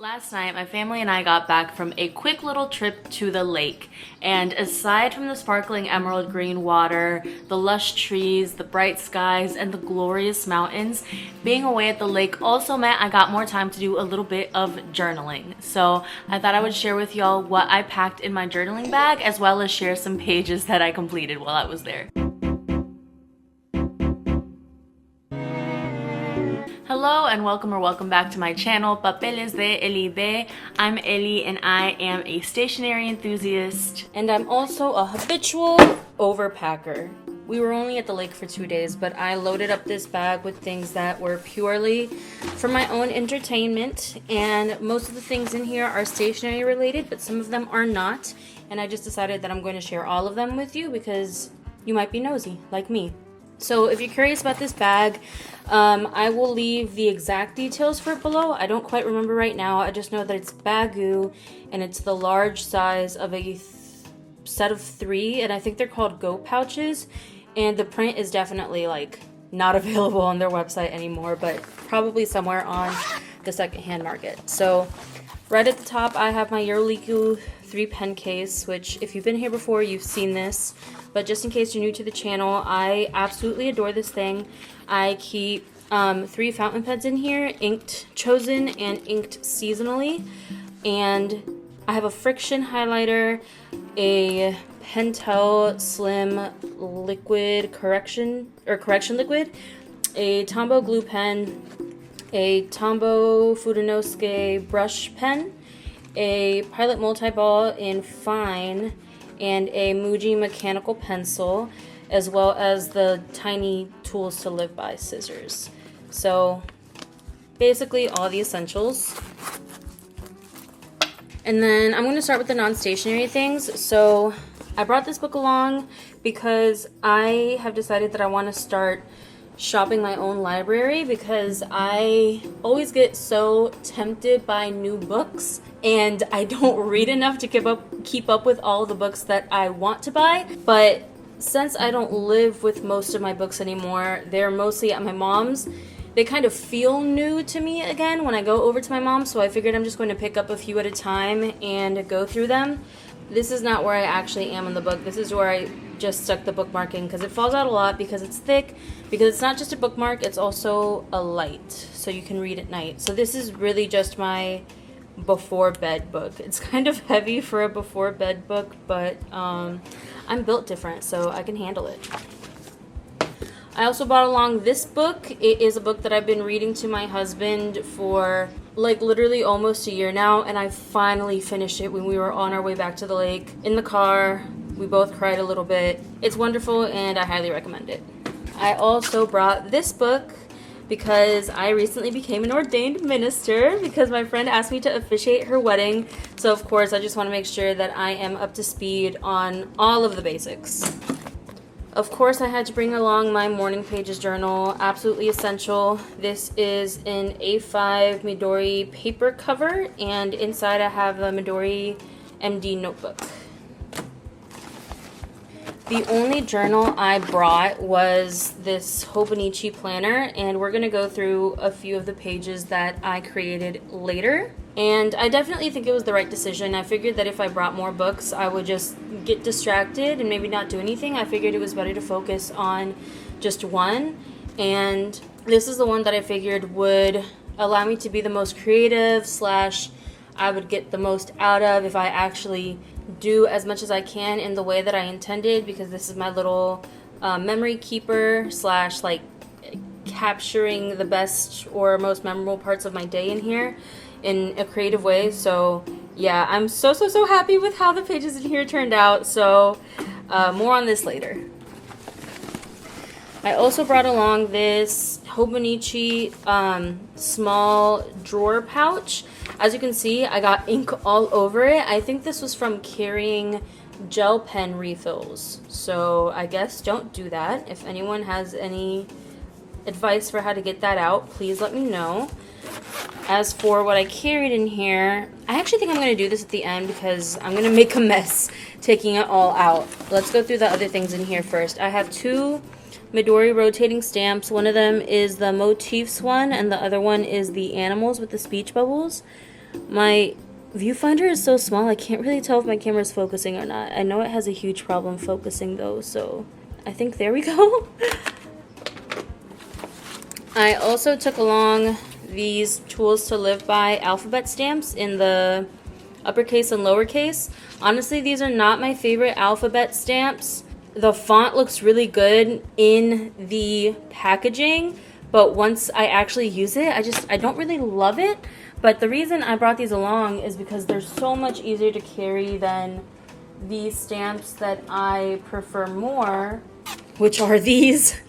Last night, my family and I got back from a quick little trip to the lake, and aside from the sparkling emerald green water, the lush trees, the bright skies, and the glorious mountains, being away at the lake also meant I got more time to do a little bit of journaling. So I thought I would share with y'all what I packed in my journaling bag, as well as share some pages that I completed while I was there. Hello and welcome back to my channel, Papeles de LIVEBY. I'm Ellie and I am a stationery enthusiast, and I'm also a habitual overpacker. We were only at the lake for 2 days, but I loaded up this bag with things that were purely for my own entertainment, and most of the things in here are stationery related, but some of them are not, and I just decided that I'm going to share all of them with you because you might be nosy like me. So if you're curious about this bag, I will leave the exact details for it below. I don't quite remember right now. I just know that it's Bagoo and it's the large size of a set of 3, and I think they're called Go pouches, and the print is definitely like not available on their website anymore, but probably somewhere on the secondhand market. So right at the top I have my Yuruliku 3 pen case, which if you've been here before you've seen this, but just in case you're new to the channel, I absolutely adore this thing. I keep 3 fountain pens in here, inked chosen and inked seasonally, and I have a Frixion highlighter, a Pentel Slim liquid correction liquid, a Tombow glue pen, a Tombow Fudenosuke brush pen, a Pilot multi-ball in fine, and a MUJI mechanical pencil, as well as the tiny tools to live by scissors. So basically all the essentials. And then I'm going to start with the non-stationary things. So I brought this book along because I have decided that I want to start shopping my own library, because I always get so tempted by new books and I don't read enough to keep up with all the books that I want to buy. But since I don't live with most of my books anymore, they're mostly at my mom's, they kind of feel new to me again when I go over to my mom's, so I figured I'm just going to pick up a few at a time and go through them. This is not where I actually am in the book. This is where I just stuck the bookmark in, because it falls out a lot because it's thick, because it's not just a bookmark, it's also a light, so you can read at night. So this is really just my before bed book. It's kind of heavy for a before bed book, but I'm built different, so I can handle it. I also brought along this book. It is a book that I've been reading to my husband for like literally almost a year now, and I finally finished it when we were on our way back to the lake in the car. We both cried a little bit. It's wonderful and I highly recommend it. I also brought this book because I recently became an ordained minister, because my friend asked me to officiate her wedding. So of course I just want to make sure that I am up to speed on all of the basics. Of course I had to bring along my morning pages journal, absolutely essential. This is an A5 Midori paper cover, and inside I have the Midori MD notebook. The only journal I brought was this Hobonichi Planner, and we're going to go through a few of the pages that I created later. And I definitely think it was the right decision. I figured that if I brought more books, I would just get distracted and maybe not do anything. I figured it was better to focus on just one. And this is the one that I figured would allow me to be the most creative / I would get the most out of if I actually do as much as I can in the way that I intended, because this is my little memory keeper / like capturing the best or most memorable parts of my day in here in a creative way. So yeah, I'm so happy with how the pages in here turned out. So more on this later. I also brought along this Hobonichi small drawer pouch. As you can see, I got ink all over it. I think this was from carrying gel pen refills. So I guess don't do that. If anyone has any advice for how to get that out, please let me know. As for what I carried in here, I actually think I'm going to do this at the end because I'm going to make a mess taking it all out. Let's go through the other things in here first. I have 2 Midori rotating stamps. One of them is the motifs one, and the other one is the animals with the speech bubbles. My viewfinder is so small, I can't really tell if my camera is focusing or not. I know it has a huge problem focusing though, so I think there we go. I also took along these Tools to Live By alphabet stamps in the uppercase and lowercase. Honestly, these are not my favorite alphabet stamps. The font looks really good in the packaging, but once I actually use it, I don't really love it. But the reason I brought these along is because they're so much easier to carry than these stamps that I prefer more, which are these.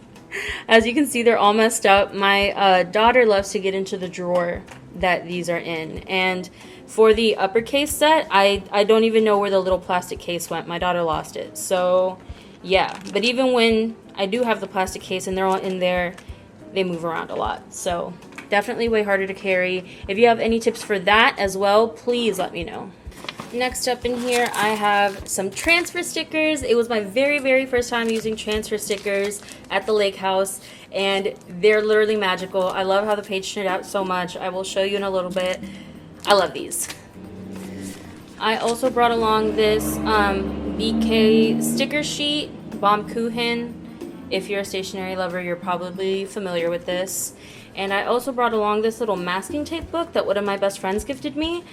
As you can see, they're all messed up. My daughter loves to get into the drawer that these are in. And for the uppercase set, I don't even know where the little plastic case went. My daughter lost it. So yeah, but even when I do have the plastic case and they're all in there, they move around a lot. So definitely way harder to carry. If you have any tips for that as well, please let me know. Next up in here, I have some transfer stickers. It was my very first time using transfer stickers at the lake house, and they're literally magical. I love how the page turned out so much. I will show you in a little bit. I love these. I also brought along this BK sticker sheet, Baumkuchen. If you're a stationery lover, you're probably familiar with this. And I also brought along this little masking tape book that one of my best friends gifted me.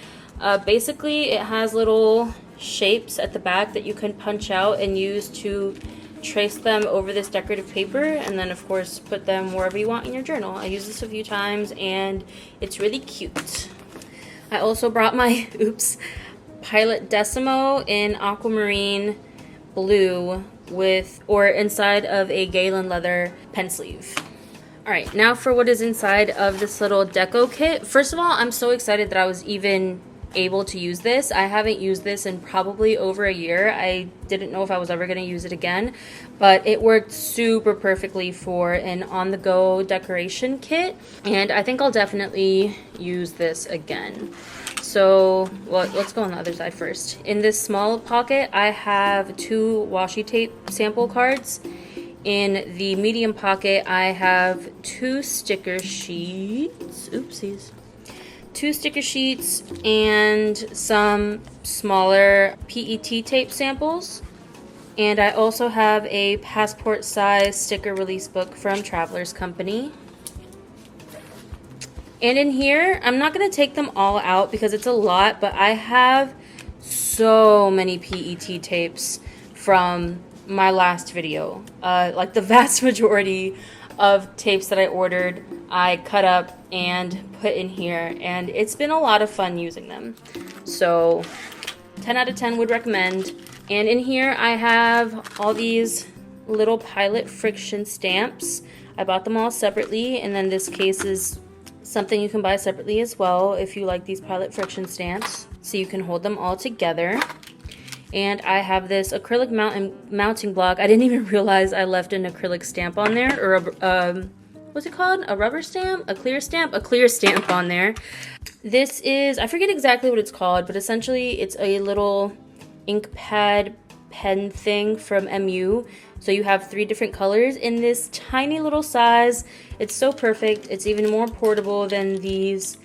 Basically, it has little shapes at the back that you can punch out and use to trace them over this decorative paper, and then of course put them wherever you want in your journal. I used this a few times and it's really cute. I also brought my Pilot Decimo in aquamarine blue or inside of a Galen leather pen sleeve. Alright, now for what is inside of this little deco kit. First of all, I'm so excited that I was even able to use this. I haven't used this in probably over a year. I didn't know if I was ever going to use it again, but it worked super perfectly for an on-the-go decoration kit, and I think I'll definitely use this again. So, well, let's go on the other side first. In this small pocket, I have 2 washi tape sample cards. In the medium pocket, I have 2 sticker sheets. Oopsies. 2 sticker sheets and some smaller PET tape samples. And I also have a passport size sticker release book from Traveler's Company. And in here, I'm not going to take them all out because it's a lot, but I have so many PET tapes from my last video. Like the vast majority of tapes that I ordered, I cut up and put in here, and it's been a lot of fun using them. So 10 out of 10 would recommend. And in here I have all these little Pilot Frixion stamps. I bought them all separately, and then this case is something you can buy separately as well if you like these Pilot Frixion stamps, so you can hold them all together. And I have this acrylic mounting block. I didn't even realize I left an acrylic stamp on there, or a, what's it called? A rubber stamp? A clear stamp? A clear stamp on there. This is, I forget exactly what it's called, but essentially it's a little ink pad pen thing from MU. So you have 3 different colors in this tiny little size. It's so perfect. It's even more portable than these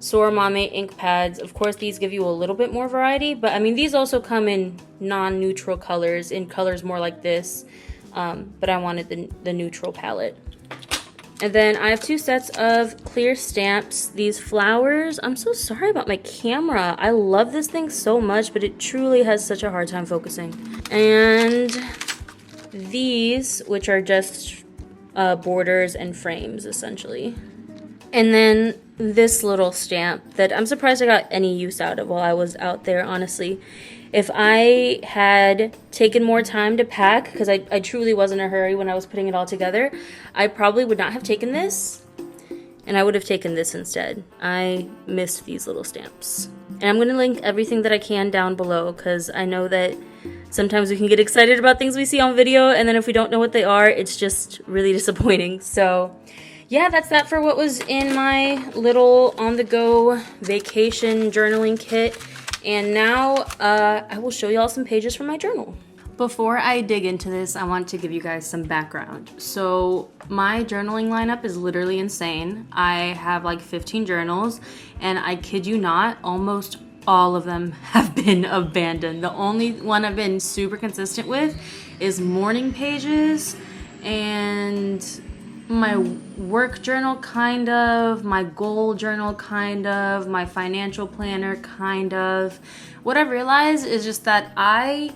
Soramame ink pads. Of course, these give you a little bit more variety, but I mean, these also come in non-neutral colors, in colors more like this, but I wanted the neutral palette. And then I have 2 sets of clear stamps. These flowers, I'm so sorry about my camera. I love this thing so much, but it truly has such a hard time focusing. And these, which are just borders and frames, essentially. And then this little stamp that I'm surprised I got any use out of while I was out there, honestly. If I had taken more time to pack, because I truly was in a hurry when I was putting it all together, I probably would not have taken this, and I would have taken this instead. I missed these little stamps. And I'm going to link everything that I can down below, because I know that sometimes we can get excited about things we see on video, and then if we don't know what they are, it's just really disappointing. So yeah, that's that for what was in my little on-the-go vacation journaling kit. And now I will show y'all some pages from my journal. Before I dig into this, I want to give you guys some background. So my journaling lineup is literally insane. I have like 15 journals, and I kid you not, almost all of them have been abandoned. The only one I've been super consistent with is morning pages and my work journal, kind of, my goal journal, kind of, my financial planner, kind of. What I've realized is just that I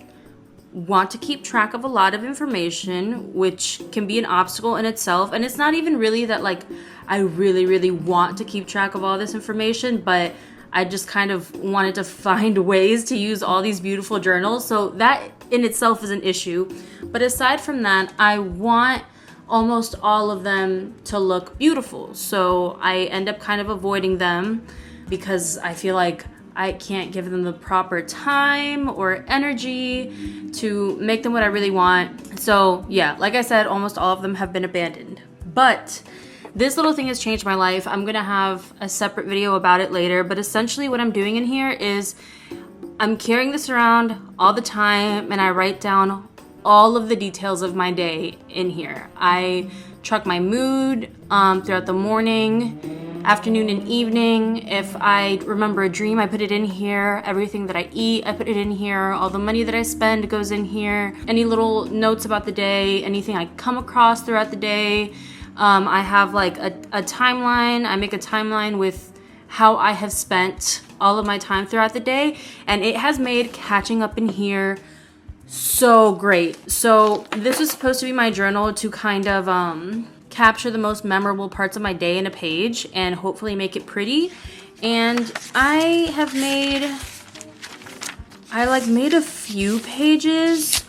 want to keep track of a lot of information, which can be an obstacle in itself. And it's not even really that like I really want to keep track of all this information, but I just kind of wanted to find ways to use all these beautiful journals. So that in itself is an issue. But aside from that, I want almost all of them to look beautiful. So I end up kind of avoiding them because I feel like I can't give them the proper time or energy to make them what I really want. So yeah, like I said, almost all of them have been abandoned. But this little thing has changed my life. I'm gonna have a separate video about it later, but essentially what I'm doing in here is I'm carrying this around all the time, and I write down all of the details of my day in here. I track my mood throughout the morning, afternoon, and evening. If I remember a dream, I put it in here. Everything that I eat, I put it in here. All the money that I spend goes in here. Any little notes about the day, anything I come across throughout the day. I have like a timeline. I make a timeline with how I have spent all of my time throughout the day, and it has made catching up in here so great. So this is supposed to be my journal to kind of capture the most memorable parts of my day in a page and hopefully make it pretty. And I made a few pages,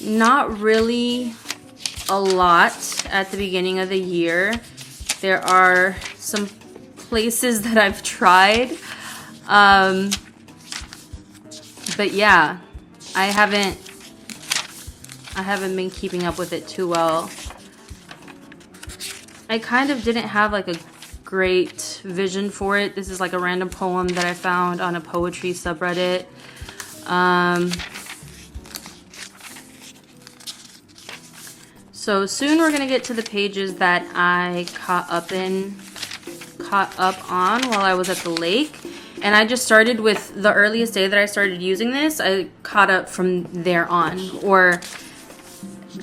not really a lot at the beginning of the year. There are some places that I've tried, but yeah, I haven't been keeping up with it too well. I kind of didn't have like a great vision for it. This is like a random poem that I found on a poetry subreddit. So soon we're gonna get to the pages that I caught up on while I was at the lake. And I just started with the earliest day that I started using this. I caught up from there on, or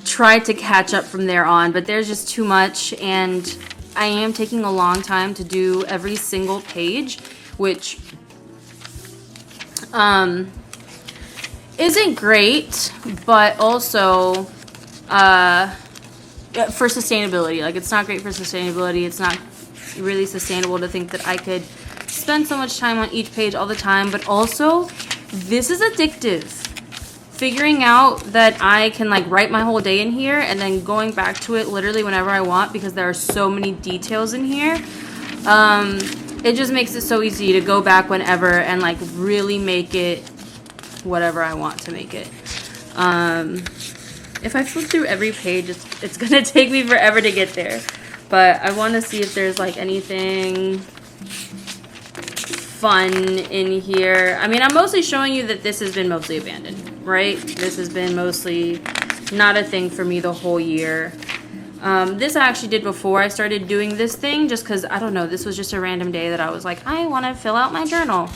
tried to catch up from there on, but there's just too much, and I am taking a long time to do every single page, which isn't great, but also for sustainability. Like, it's not great for sustainability. It's not really sustainable to think that I could spend so much time on each page all the time, but also this is addictive. Figuring out that I can like write my whole day in here and then going back to it literally whenever I want, because there are so many details in here. It just makes it so easy to go back whenever and like really make it whatever I want to make it. If I flip through every page, it's gonna take me forever to get there. But I want to see if there's like anything fun in here. I mean, I'm mostly showing you that this has been mostly abandoned, right? This has been mostly not a thing for me the whole year. This I actually did before I started doing this thing, just because, I don't know, this was just a random day that I was like, I want to fill out my journal.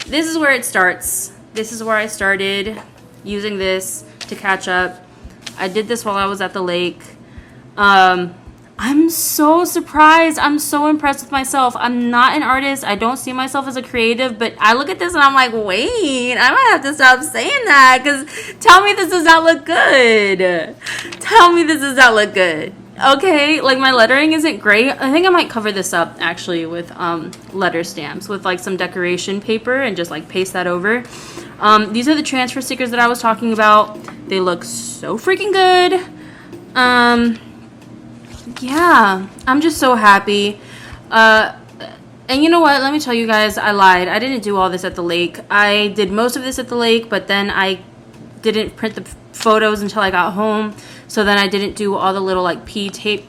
This is where it starts. This is where I started using this to catch up. I did this while I was at the lake. I'm so surprised. I'm so impressed with myself. I'm not an artist. I don't see myself as a creative, but I look at this and I'm like, wait, I might have to stop saying that, because tell me this does not look good. Tell me this does not look good. Okay, like my lettering isn't great. I think I might cover this up actually with letter stamps with like some decoration paper and just like paste that over. These are the transfer stickers that I was talking about. They look so freaking good. Yeah, I'm just so happy. And you know what? Let me tell you guys, I lied. I didn't do all this at the lake. I did most of this at the lake, but then I didn't print the photos until I got home. So then I didn't do all the little like PET tape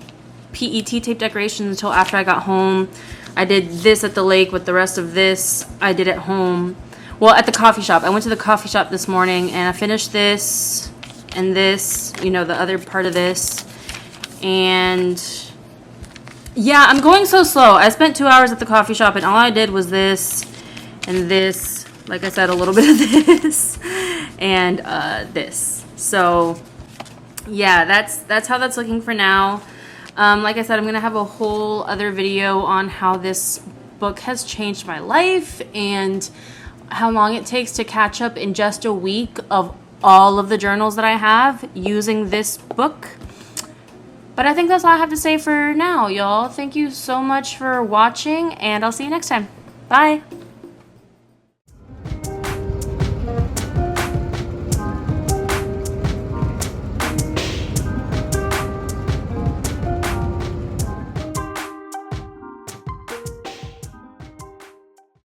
decorations until after I got home. I did this at the lake, but the rest of this I did at home. well, at the coffee shop. I went to the coffee shop this morning and I finished this and this, you know, the other part of this. And yeah, I'm going so slow. I spent 2 hours at the coffee shop and all I did was this and this. Like I said, a little bit of this and this. So yeah, that's how that's looking for now. Like I said, I'm gonna have a whole other video on how this book has changed my life and how long it takes to catch up in just a week of all of the journals that I have using this book. But I think that's all I have to say for now, y'all. Thank you so much for watching, and I'll see you next time. Bye.